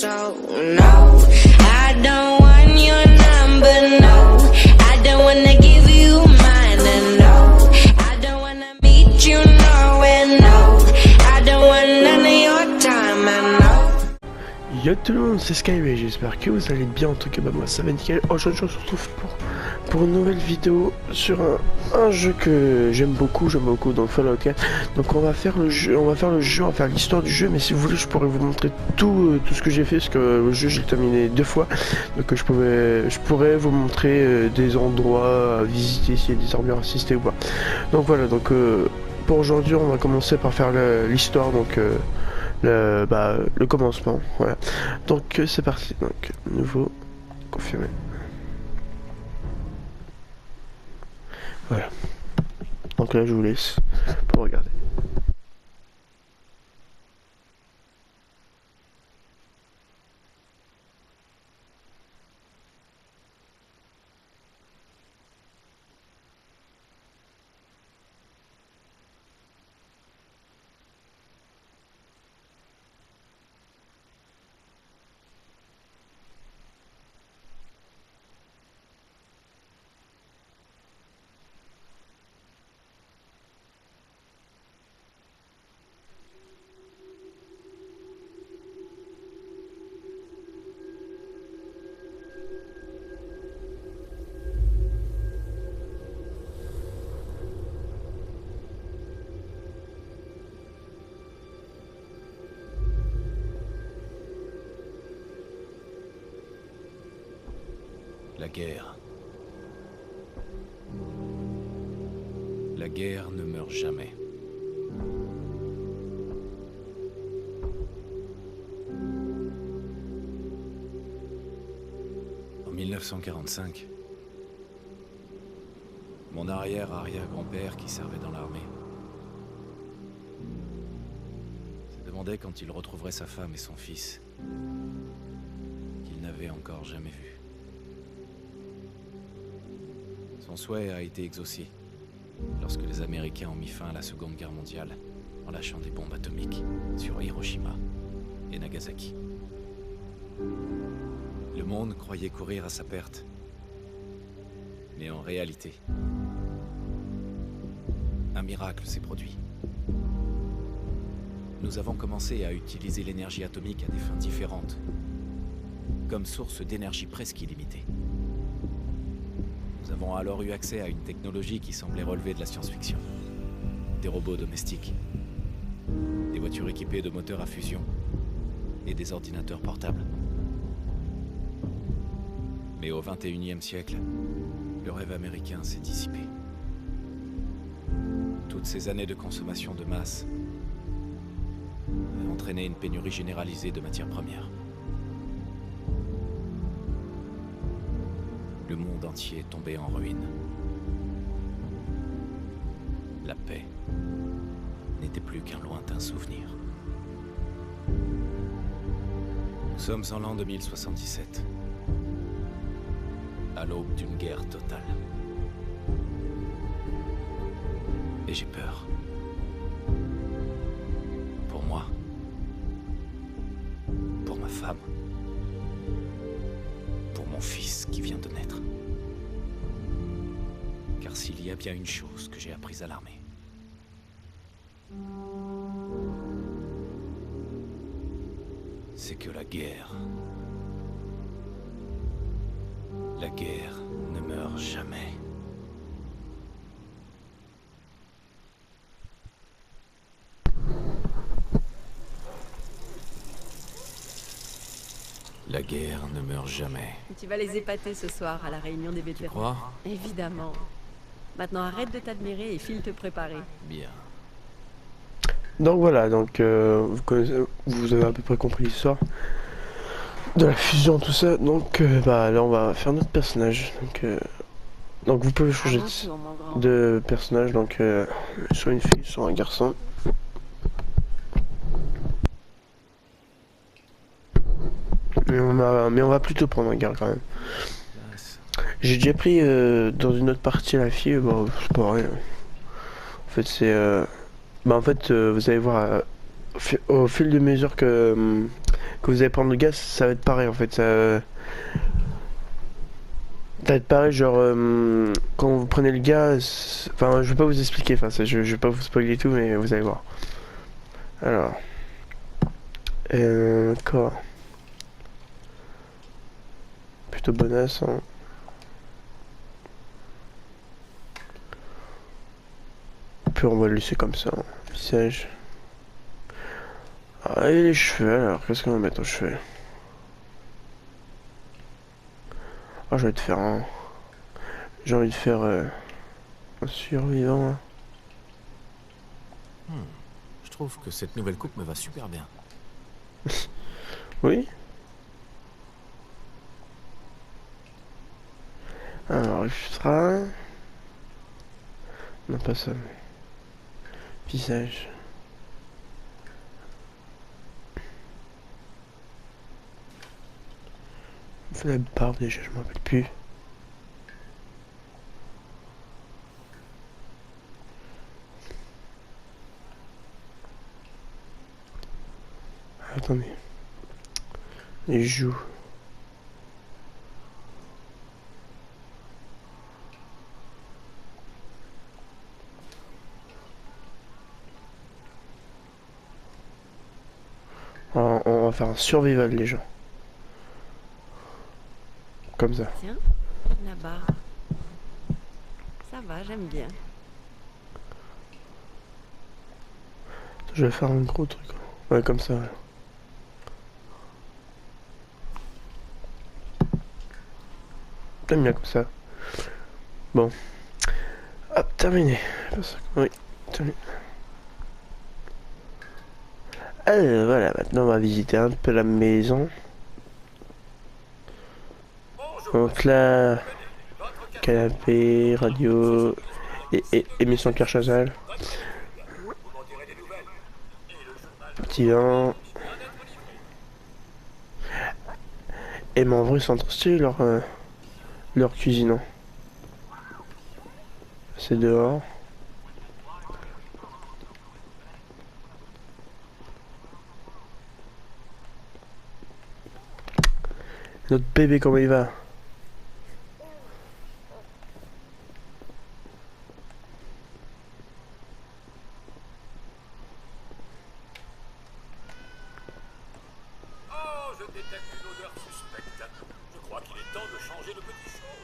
So no, I don't want your number, no. I don't wanna give you mine, and no. I don't wanna meet you nowhere, no. I don't want none of your time, and no. Yo tout le monde, c'est Skyway, j'espère que vous allez bien. En tout cas, bah moi ça va nickel. Aujourd'hui on se retrouve pour une nouvelle vidéo sur un jeu que j'aime beaucoup dans Fallout 4. Donc on va faire le jeu, on va faire l'histoire du jeu, mais si vous voulez je pourrais vous montrer tout ce que j'ai fait, parce que le jeu j'ai terminé 2 fois. Donc je pourrais vous montrer des endroits à visiter, s'il y a des armures à assister ou pas. Donc voilà, donc pour aujourd'hui on va commencer par faire l'histoire, donc le commencement, voilà. Donc c'est parti, donc nouveau, confirmé. Voilà. Donc là je vous laisse pour regarder. La guerre. La guerre ne meurt jamais. En 1945, mon arrière-arrière-grand-père qui servait dans l'armée se demandait quand il retrouverait sa femme et son fils qu'il n'avait encore jamais vus. Son souhait a été exaucé lorsque les Américains ont mis fin à la Seconde Guerre mondiale en lâchant des bombes atomiques sur Hiroshima et Nagasaki. Le monde croyait courir à sa perte, mais en réalité, un miracle s'est produit. Nous avons commencé à utiliser l'énergie atomique à des fins différentes, comme source d'énergie presque illimitée. Nous avons alors eu accès à une technologie qui semblait relever de la science-fiction. Des robots domestiques, des voitures équipées de moteurs à fusion et des ordinateurs portables. Mais au XXIe siècle, le rêve américain s'est dissipé. Toutes ces années de consommation de masse ont entraîné une pénurie généralisée de matières premières. Le monde entier est tombé en ruine. La paix n'était plus qu'un lointain souvenir. Nous sommes en l'an 2077, à l'aube d'une guerre totale. Et j'ai peur. Pour moi, pour ma femme, pour mon fils qui vient de naître. Car s'il y a bien une chose que j'ai apprise à l'armée, c'est que la guerre ne meurt jamais. La guerre ne meurt jamais. Tu vas les épater ce soir à la réunion des Tu vétérans. crois? Évidemment. Maintenant arrête de t'admirer et file te préparer. Bien. Donc voilà, donc vous avez à peu près compris l'histoire de la fusion, tout ça. Donc là on va faire notre personnage. Donc vous pouvez changer Aventure, mon grand. de personnage, donc soit une fille, soit un garçon. Mais on va plutôt prendre un gars quand même. J'ai déjà pris dans une autre partie la fille, bon c'est pas vrai. En fait c'est vous allez voir au fil de mesure que quand vous allez prendre le gaz, ça va être pareil en fait. Ça va être pareil, genre quand vous prenez le gaz, enfin je vais pas vous expliquer, enfin je vais pas vous spoiler tout, mais vous allez voir. Alors, quoi? Plutôt bonasse, hein. Puis on va le laisser comme ça, hein. Visage. Ah, et les cheveux alors, qu'est-ce qu'on va mettre aux cheveux? Ah, je vais te faire un. J'ai envie de faire un survivant. Je trouve que cette nouvelle coupe me va super bien. Oui. Alors, extra. Non, pas ça. Visage. On fait la barbe déjà, je m'en rappelle plus. Attendez. Les joues. On va faire un survival les gens. Comme ça. Tiens, là-bas. Ça va, j'aime bien. Je vais faire un gros truc. Ouais, comme ça. J'aime bien comme ça. Bon. Hop, terminé. Oui, terminé. Alors voilà, maintenant on va visiter un peu la maison. Donc là, canapé, radio, et émission Kerchazal. Petit vin. Et mais en vrai, ils sont trop stylés leur cuisine. Hein. C'est dehors. Notre bébé, comment il va? Oh, je détecte une odeur suspecte. Je crois qu'il est temps de changer de petit show.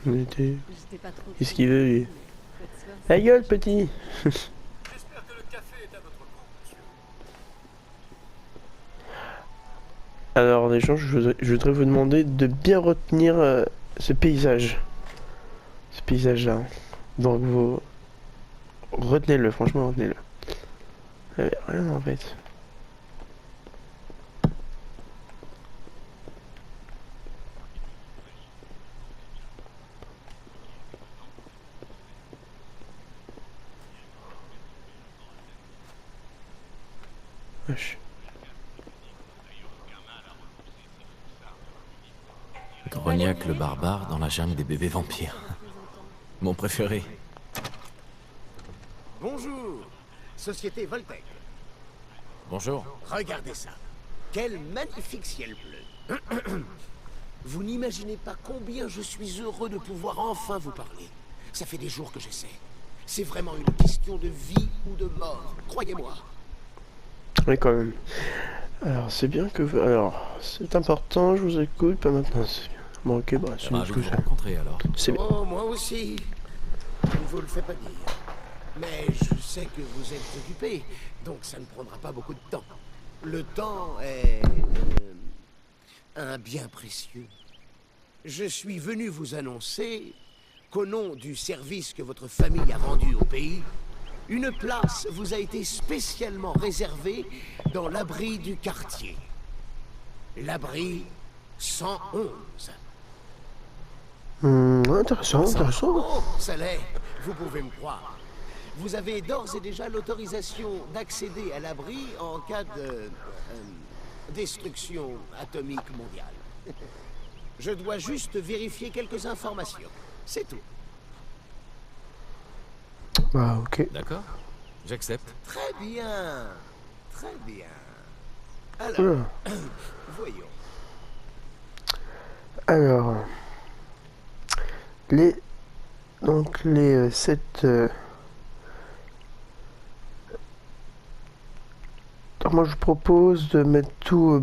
J'étais pas trop. Qu'est-ce qu'il veut lui? Faut être sûr. La gueule, petit. J'espère que le café est à votre goût, monsieur. Alors les gens, je voudrais vous demander de bien retenir ce paysage. Ce paysage-là. Donc vous... Retenez-le, franchement, retenez-le. Rien en fait. Wesh. Grognac le barbare dans la jungle des bébés vampires. Mon préféré. Bonjour, Société Voltec. Bonjour. Regardez ça. Quel magnifique ciel bleu. Vous n'imaginez pas combien je suis heureux de pouvoir enfin vous parler. Ça fait des jours que j'essaie. C'est vraiment une question de vie ou de mort, croyez-moi. Oui, quand même. Alors, c'est bien que... Alors, c'est important, je vous écoute, pas maintenant, c'est bien. Bon, ok, bah, c'est Ravi de tout vous ça. rencontrer alors. C'est bien. Oh, moi aussi. Je ne vous le fais pas dire. Mais je sais que vous êtes occupé, donc ça ne prendra pas beaucoup de temps. Le temps est... un bien précieux. Je suis venu vous annoncer qu'au nom du service que votre famille a rendu au pays, une place vous a été spécialement réservée dans l'abri du quartier. L'abri 111. Intéressant, intéressant. Oh, ça l'est, vous pouvez me croire. Vous avez d'ores et déjà l'autorisation d'accéder à l'abri en cas de... destruction atomique mondiale. Je dois juste vérifier quelques informations. C'est tout. Bah, ok. D'accord. J'accepte. Très bien. Très bien. Alors, Oula. voyons. Alors, les 7. Alors moi je vous propose de mettre tout,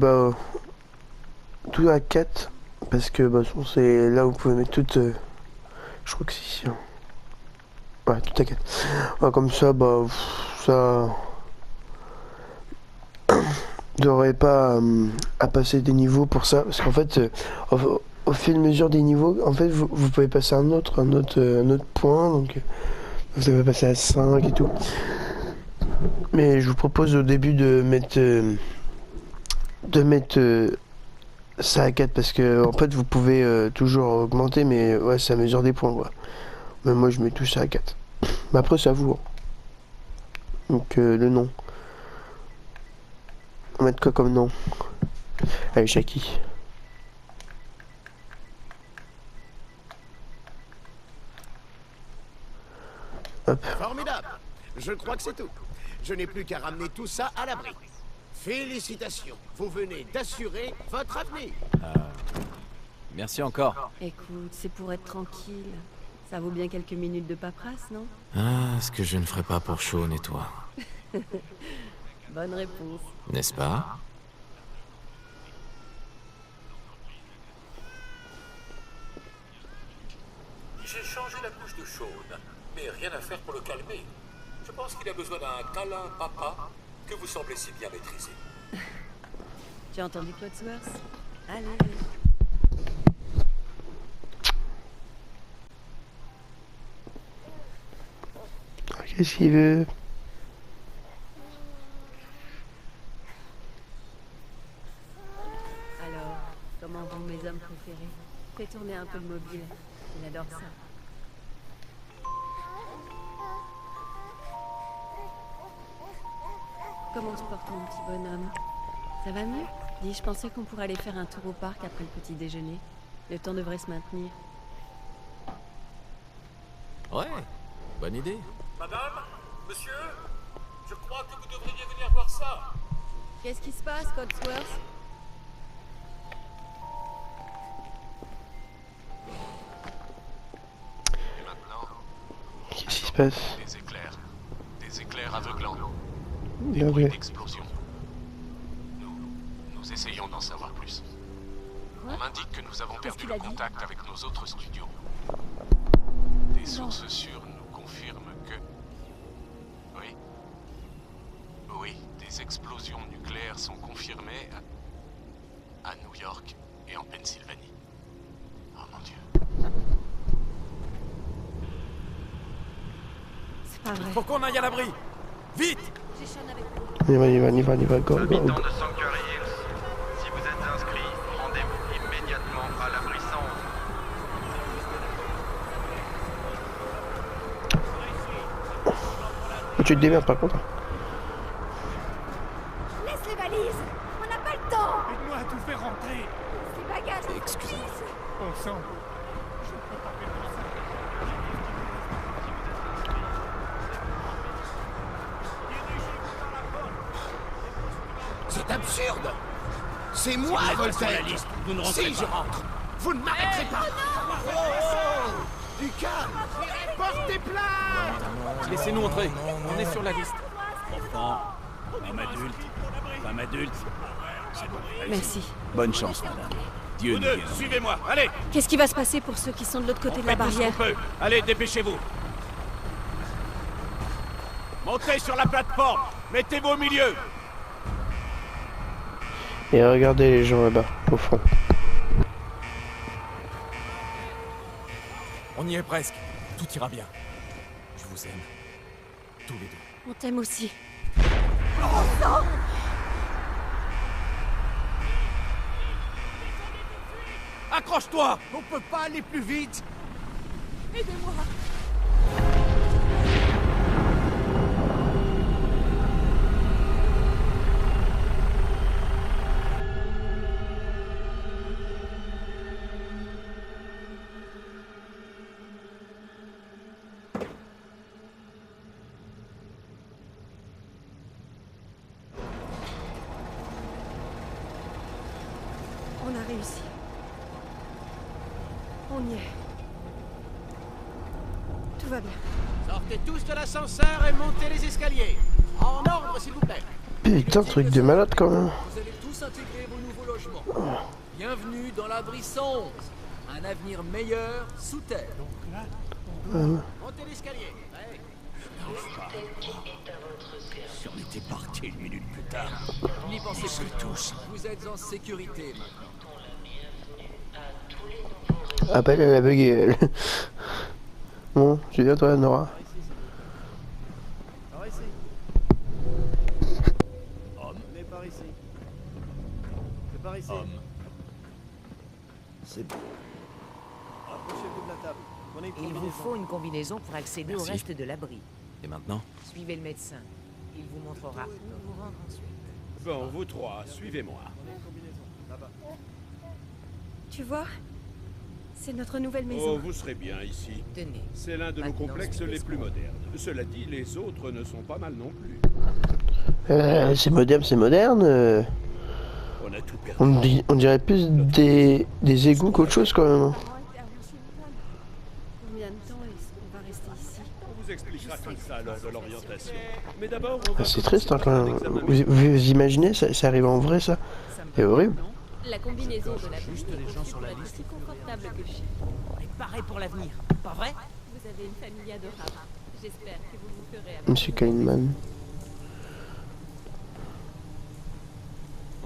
tout à 4 parce que c'est là où vous pouvez mettre toutes. Je crois que c'est ici. Hein. Ouais, tout à 4. Ouais, comme ça, ça. Vous n'aurez pas à passer des niveaux pour ça parce qu'en fait, au fur et à mesure des niveaux, en fait, vous pouvez passer un autre point, donc vous allez passer à 5 et tout. Mais je vous propose au début de mettre ça à 4 parce que en fait vous pouvez toujours augmenter, mais ouais, c'est à mesure des points quoi. Mais moi je mets tout ça à 4. Mais après c'est à vous. Hein. Donc le nom. On va mettre quoi comme nom? Allez, Shaki. Hop. Formidable. Je crois que c'est tout. Je n'ai plus qu'à ramener tout ça à l'abri. Félicitations. Vous venez d'assurer votre avenir. Merci encore. Écoute, c'est pour être tranquille. Ça vaut bien quelques minutes de paperasse, non? Ah, ce que je ne ferais pas pour Sean et toi. Bonne réponse. N'est-ce pas? J'ai changé la couche de Sean, mais rien à faire pour le calmer. Je pense qu'il a besoin d'un câlin papa que vous semblez si bien maîtriser. Tu as entendu Codsworth? Allez. Qu'est-ce qu'il veut? Alors, comment vont mes hommes préférés? Fais tourner un peu le mobile. Il adore ça. Comment se porte mon petit bonhomme? Ça va mieux? Dis, je pensais qu'on pourrait aller faire un tour au parc après le petit déjeuner. Le temps devrait se maintenir. Ouais, bonne idée. Madame, monsieur, je crois que vous devriez venir voir ça. Qu'est-ce qui se passe, Codsworth? Et maintenant, Qu'est-ce qui se passe? des éclairs aveuglants, des Ah bruits ouais. d'explosion. Nous essayons d'en savoir plus. Quoi? On m'indique que nous avons Qu'est-ce perdu qu'il le a dit? contact avec nos autres studios. Des sources sûres nous confirment que... Oui. Oui, des explosions nucléaires sont confirmées à New York et en Pennsylvanie. Oh mon Dieu. C'est pas vrai. Faut qu'on aille à l'abri. Vite! J'ai Sean avec moi. On y va, go, go. Habitants de Sanctuary Hills, si vous êtes inscrits, rendez-vous immédiatement à l'abri 111. Tu te démerdes par contre. Laisse les valises. On n'a pas le temps. Aide-moi à tout faire rentrer. Ces bagages. Excusez-moi. Ensemble. C'est absurde. C'est moi, Voltaire. Si je rentre, vous ne m'arrêterez pas. Oh, du calme. Portez plainte. Laissez-nous entrer. On est sur la liste. Enfant, femme adulte. Merci. Bonne chance, madame. Dieu Vous nous deux, guérisse. suivez-moi. Allez, Qu'est-ce qui va se passer pour ceux qui sont de l'autre côté de la faites tout ce barrière? qu'on peut. Allez, dépêchez-vous. Montez sur la plateforme. Mettez-vous au milieu. Et regardez les gens là-bas, au fond. On y est presque. Tout ira bien. Je vous aime. Tous les deux. On t'aime aussi. Accroche-toi. On peut pas aller plus vite. On a réussi. On y est. Tout va bien. Sortez tous de l'ascenseur et montez les escaliers. En ordre, s'il vous plaît. Putain, truc de malade quand même. Vous allez tous intégrer vos nouveaux logements. Bienvenue dans l'abri 111. Un avenir meilleur sous terre. Montez l'escalier. Ouais. Si on était parti une minute plus tard, N'y pensez plus tous. Vous êtes en sécurité maintenant. Ah bah elle a bugué elle. Bon, j'ai dit à toi Nora. Par ici. Homme. Mais par ici. C'est par ici. homme. C'est bon. Approchez-vous de la table. Prenez une Il vous combinaison. faut une combinaison pour accéder Merci. au reste de l'abri. Et maintenant? Suivez le médecin. Il vous montrera où vous rendre ensuite. Bon, vous trois, suivez-moi. Prenez une combinaison. Là-bas. Tu vois? C'est notre nouvelle Oh, maison. vous serez bien ici. Tenez. C'est l'un de nos Maintenant, complexes suivez les ce plus qu'on modernes. Cela dit, les autres ne sont pas mal non plus. C'est moderne, c'est moderne. On a tout perdu. On dirait plus des égouts qu'autre chose quand même. Combien de temps est-ce qu'on va rester ici? On vous expliquera tout ça lors de l'orientation. Mais d'abord, on va... Ah, c'est triste hein, quand même. Vous imaginez, ça arrive en vrai ça? C'est horrible. La combinaison de la Juste les gens sur la liste. aussi confortable que chez Préparez pour l'avenir, pas vrai? vous. Avez une famille adorable. J'espère que vous vous ferez avec. Monsieur Kahneman.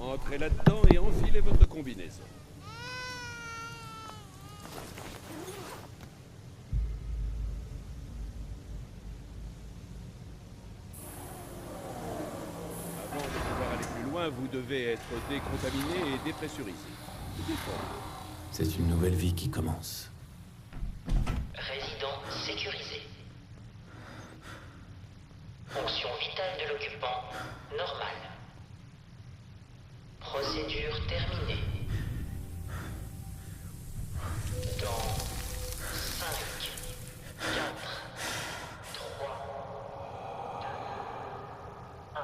Entrez là-dedans et enfilez votre combinaison. Avant de pouvoir aller plus loin, vous devez être décontaminé et dépressurisé. C'est une nouvelle vie qui commence. Résident sécurisé. Fonction vitale de l'occupant, normale. Procédure terminée. Dans 5, 4, 3, 2, 1.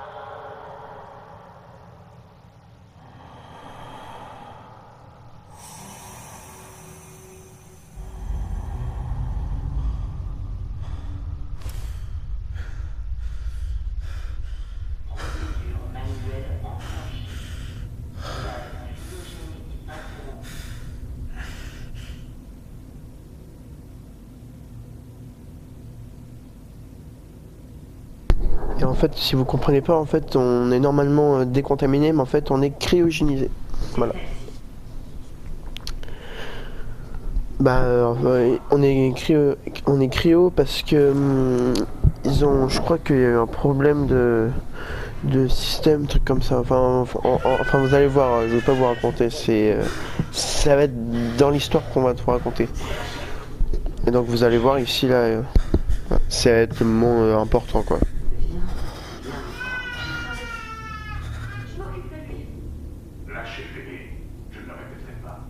Et en fait, si vous comprenez pas, en fait, on est normalement décontaminé, mais en fait, on est cryogénisé. Voilà. Bah, on est cryo parce que ils ont, je crois qu'il y a eu un problème de système, truc comme ça. Enfin, vous allez voir. Je vais pas vous raconter. Ça va être dans l'histoire qu'on va vous raconter. Et donc vous allez voir ici là, ça va être le moment important quoi. Lâchez-les. Je ne le répéterai pas.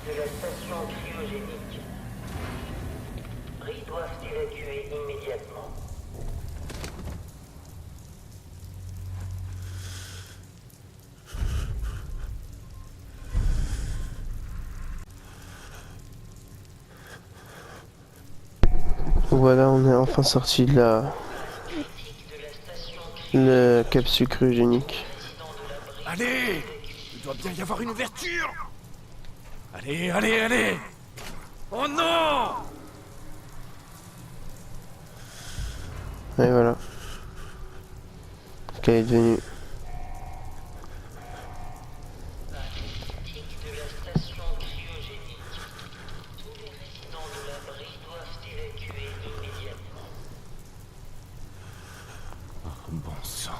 De la station cryogénique. Bris doivent évacuer immédiatement. Voilà, on est enfin sorti de la capsule cryogénique. Allez! Il doit bien y avoir une ouverture! Allez, allez, allez! Oh non! Et voilà. qu'elle est devenue. Bon sang.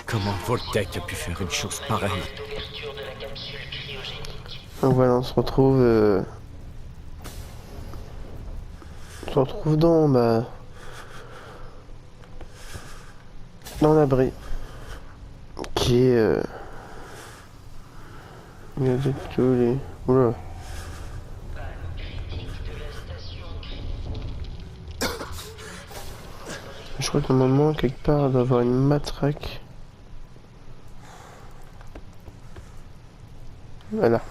Comment Voltec a pu faire une chose pareille? Donc voilà, on se retrouve dans dans l'abri qui est il y a tous les... Oula. Je crois que normalement quelque part il doit y avoir une matraque. Voilà.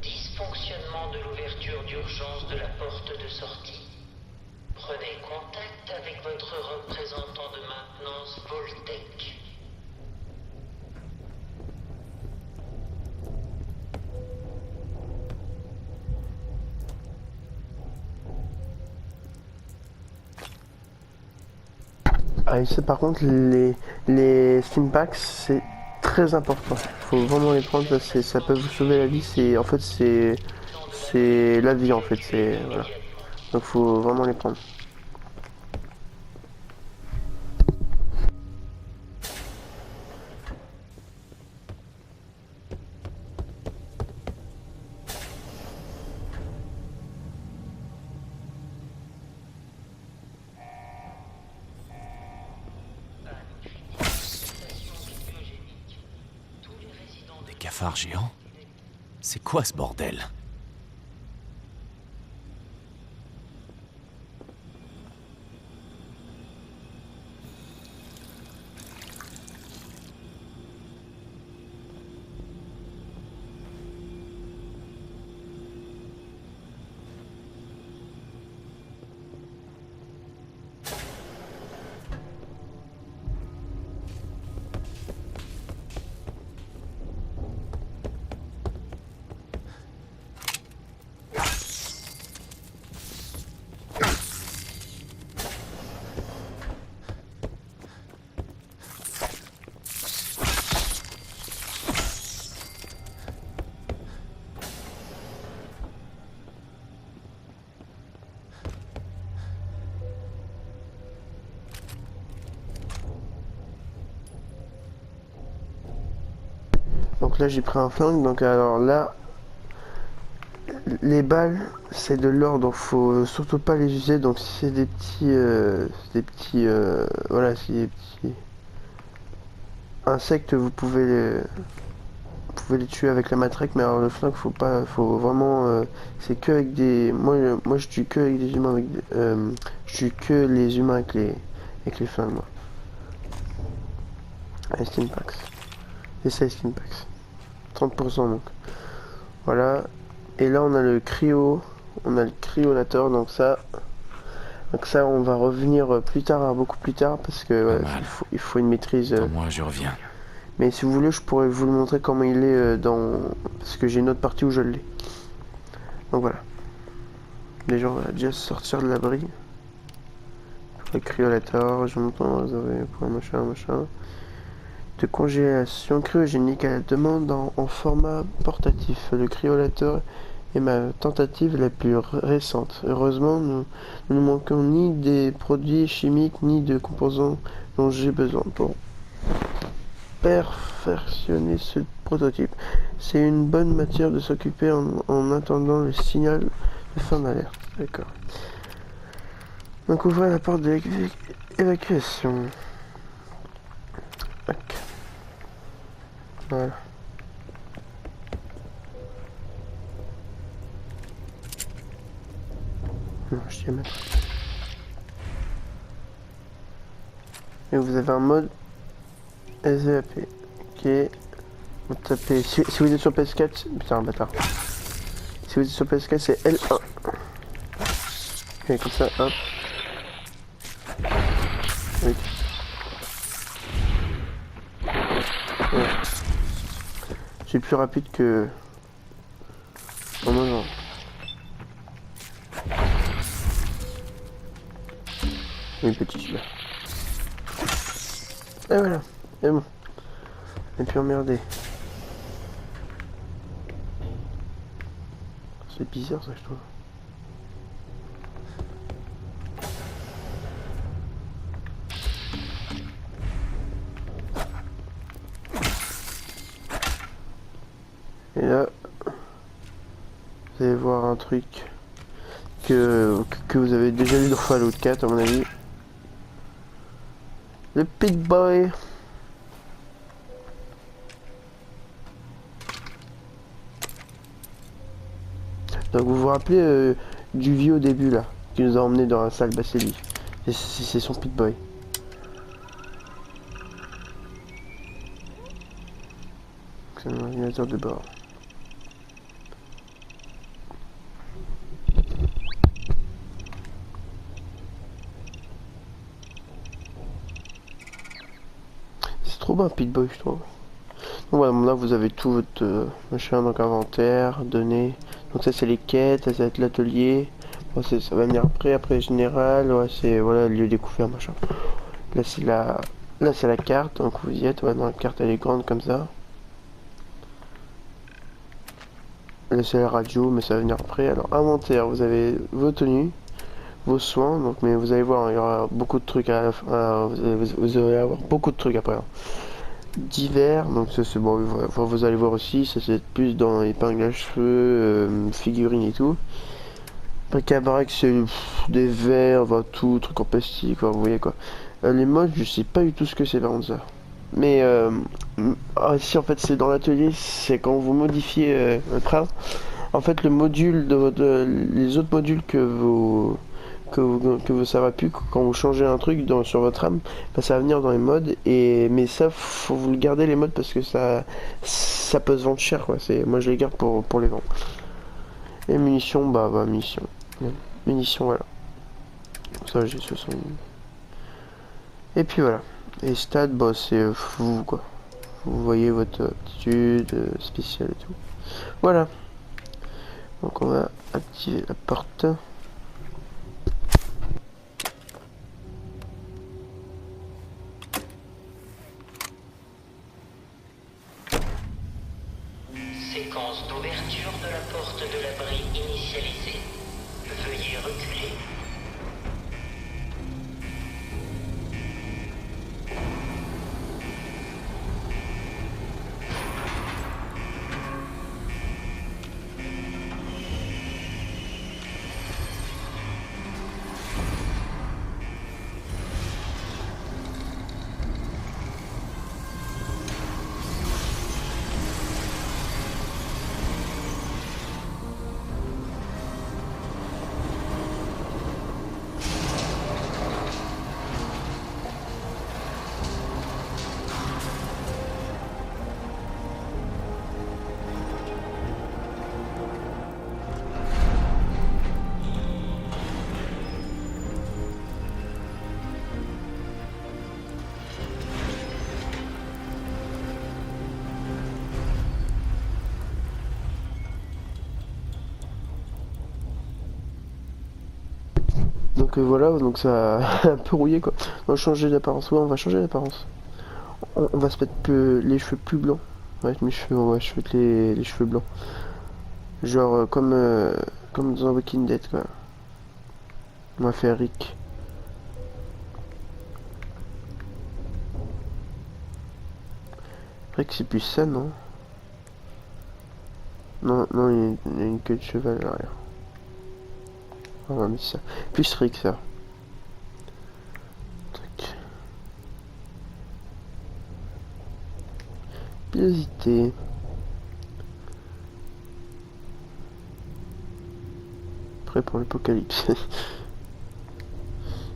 Dysfonctionnement de l'ouverture d'urgence de la porte de sortie. Prenez contact avec votre représentant de maintenance Voltec. Ah, et ça, par contre, les Stimpaks, c'est très important. Faut vraiment les prendre, ça peut vous sauver la vie. En fait, c'est la vie, en fait. Voilà. Donc, faut vraiment les prendre. Cafards géants? C'est quoi ce bordel? Donc là j'ai pris un flingue, donc alors là les balles c'est de l'or, donc faut surtout pas les user. Donc si c'est des petits voilà, si des petits insectes vous pouvez les tuer avec la matraque, mais alors le flingue faut pas, vraiment c'est que avec des, moi je tue que avec des humains avec je tue que les humains avec les flingues moi. Allez, Stimpaks, essaye Stimpaks 30% donc voilà. Et là on a le cryolateur, donc ça on va revenir plus tard, beaucoup plus tard, parce que ouais, il faut une maîtrise. Moi je reviens. Mais si vous voulez je pourrais vous le montrer comment il est parce que j'ai une autre partie où je l'ai. Donc voilà. Déjà on va déjà sortir de l'abri. Le cryolateur, je m'entends, vous avez pour machin. De congélation cryogénique à la demande en format portatif. Le cryolateur est ma tentative la plus récente. Heureusement, nous ne manquons ni des produits chimiques ni de composants dont j'ai besoin pour perfectionner ce prototype. C'est une bonne matière de s'occuper en attendant le signal de fin d'alerte. D'accord. Donc ouvrez la porte de l'évacuation. Ok. Voilà. Non, je tiens même. Et vous avez un mode SVAP. Ok. Vous tapez. Si vous êtes sur PS4, putain, un bâtard. Si vous êtes sur PS4, c'est L1. Ok, comme ça, hop. Oui. Ouais. C'est plus rapide que... en mangeant. Oui, petit celui-là. Et voilà, c'est bon. Et puis emmerdé. C'est bizarre ça, je trouve. Et là, vous allez voir un truc que vous avez déjà vu dans Fallout 4 à mon avis. Le Pit Boy. Donc vous vous rappelez du vieux au début là, qui nous a emmené dans la salle, bah c'est lui. C'est son Pit Boy. C'est un ordinateur de bord. C'est trop bien Pit Boy je trouve. Donc voilà, là vous avez tout votre machin, donc inventaire, données. Donc ça c'est les quêtes, ça va être l'atelier. Bon, ça va venir après général, ouais, c'est voilà le lieu découvert machin. Là c'est la carte, donc vous y êtes, ouais, dans la carte elle est grande comme ça. Là c'est la radio, mais ça va venir après. Alors inventaire, vous avez vos tenues, vos soins, donc mais vous allez voir, il y aura beaucoup de trucs à la fin, vous allez avoir beaucoup de trucs après. Hein. Divers, donc ça c'est bon, vous allez voir aussi, ça c'est plus dans épingle à cheveux, figurines et tout. Bric-à-brac c'est des verres, tout, truc en plastique, vous voyez quoi. Les modes, je sais pas du tout ce que c'est par contre ça. Mais si en fait c'est dans l'atelier, c'est quand vous modifiez un train. En fait le module de votre, les autres modules que vous ça va plus quand vous changez un truc sur votre âme, bah, ça va venir dans les modes mais ça faut vous le garder les modes parce que ça peut se vendre cher quoi. Moi je les garde pour les vendre. Et munitions, munitions voilà. Ça j'ai 60. Et puis voilà. Et stade, bah c'est vous quoi. Vous voyez votre aptitude spéciale et tout. Voilà. Donc on va activer la porte. Séquence d'ouverture de la porte de l'abri initialisée. Veuillez reculer. Donc voilà, donc ça a un peu rouillé quoi. On va changer d'apparence, ouais on va changer d'apparence. On va se mettre les cheveux plus blancs. Ouais mes cheveux, on va se mettre les cheveux blancs. Genre comme dans un Walking Dead quoi. On va faire Rick. Rick c'est plus ça non? Non, il y a une queue de cheval à l'arrière. On va mettre ça. Plus Rick ça. Tac. Pilosité. Prêt pour l'apocalypse.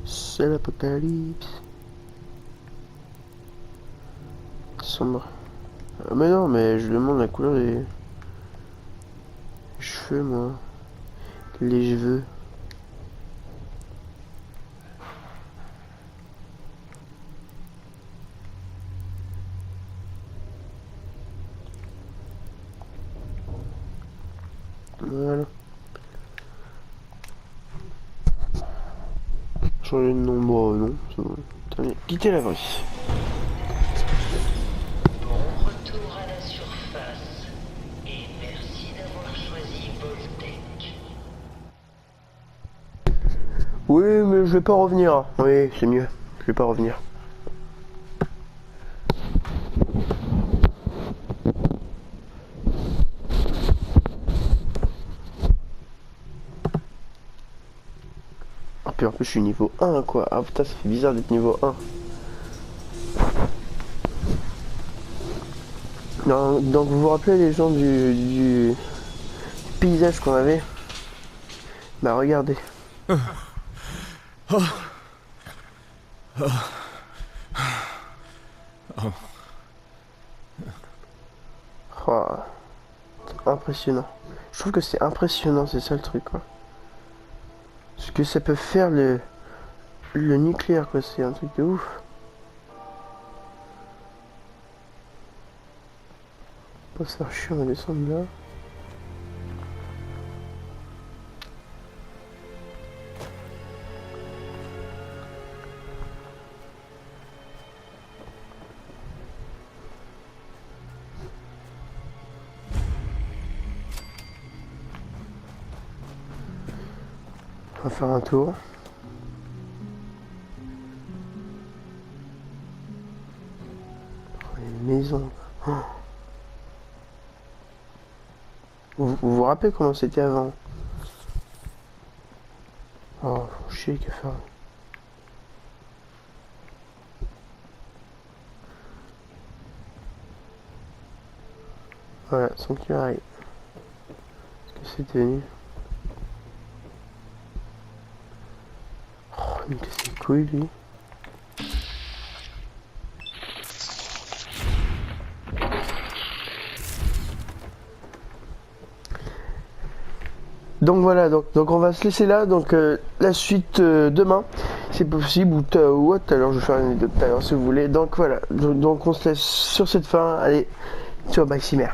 C'est l'apocalypse. Sombre. Ah mais non, mais je demande la couleur des cheveux moi. Les cheveux. Voilà. Changer de nom, bon, non, c'est bon. Allez, quittez l'abri. Bon retour à la surface. Et merci d'avoir choisi Voltec. Oui, mais je vais pas revenir. Oui, c'est mieux. Je vais pas revenir. Ah, puis en plus, je suis niveau 1, quoi. Ah putain, ça fait bizarre d'être niveau 1. Non, donc, vous vous rappelez les gens du paysage qu'on avait? Bah, regardez. Oh, impressionnant. Je trouve que c'est impressionnant, c'est ça le truc, quoi. Ce que ça peut faire le nucléaire, quoi, c'est un truc de ouf. Pas se faire chier, on va descendre là. On va faire un tour. Oh, les maisons. Oh. Vous vous rappelez comment c'était avant? Oh, faut chier qu'à faire. Voilà, sanctuaire. Est-ce que c'est tenu? Oh, il me casse les couilles, lui. Donc voilà, donc on va se laisser là, donc la suite demain, c'est possible, ou tout à l'heure, je vais faire une vidéo tout à l'heure si vous voulez. Donc voilà, donc on se laisse sur cette fin, allez, ciao, bye, Cimer.